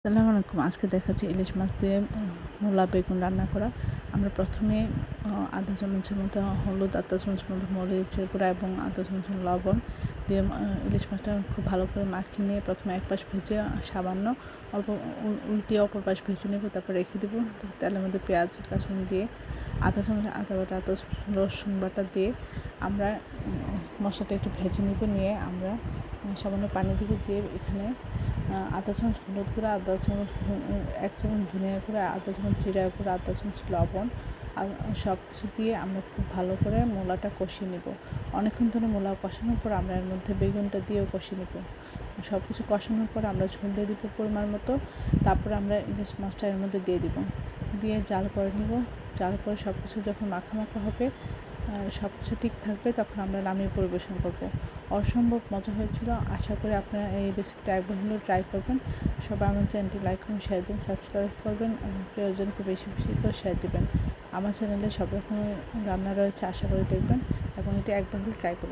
আসসালামু আলাইকুম। আজকে দেখাচ্ছি ইলিশ মাছ দিয়ে মূলা বেগুন রান্না করা। আমরা প্রথমে আধা চামচের মতো হলুদ, আধা চামচের মতো মরিচের গুঁড়া এবং আধা চামচ লবণ দিয়ে ইলিশ মাছটা খুব ভালো করে মাখিয়ে নিয়ে প্রথমে এক পাশ ভেজে সামান্য অল্প উল্টিয়ে অপর পাশ ভেজে নেব, তারপর রেখে দেবো। তেলের মধ্যে পেঁয়াজ কাঁচামরিচ দিয়ে আধা চামচ আদা বাটা, আধা চামচ রসুন বাটা দিয়ে আমরা মশলাটা একটু ভেজে নেব। নিয়ে আমরা সামান্য পানি দেবো, দিয়ে এখানে আধা চামচ হলুদ গুঁড়া, আধা চামচ এক চামচ ধনিয়া গুঁড়া, আধা চামচ জিরা গুঁড়া, আধা চামচ লবণ আর সব কিছু দিয়ে আমরা খুব ভালো করে মূলাটা কষিয়ে নেব। অনেকক্ষণ ধরে মূলা কষানোর পর আমরা এর মধ্যে বেগুনটা দিয়েও কষিয়ে নেব। সব কিছু কষানোর পর আমরা ঝোল দিয়ে দিব পরিমাণ মতো। তারপর আমরা ইলিশ মাছটা এর মধ্যে দিয়ে দিব, দিয়ে জাল করে নেব। জাল করে সব কিছু যখন মাখা হবে, সব কিছু ঠিক থাকবে, তখন আমরা নামিয়ে পরিবেশন করব। অসম্ভব মজা হয়েছিল। আশা করি আপনারা এই রেসিপিটা একবার হলেও ট্রাই করবেন। সবাই আমার চ্যানেলটি লাইক করুন, শেয়ার দিন, সাবস্ক্রাইব করবেন এবং প্রিয়জনকে বেশি বেশি করে শেয়ার দেবেন। আমার চ্যানেলে সব রকমের রান্না রয়েছে, আশা করি দেখবেন এবং এটি একবার হলেও ট্রাই করবেন।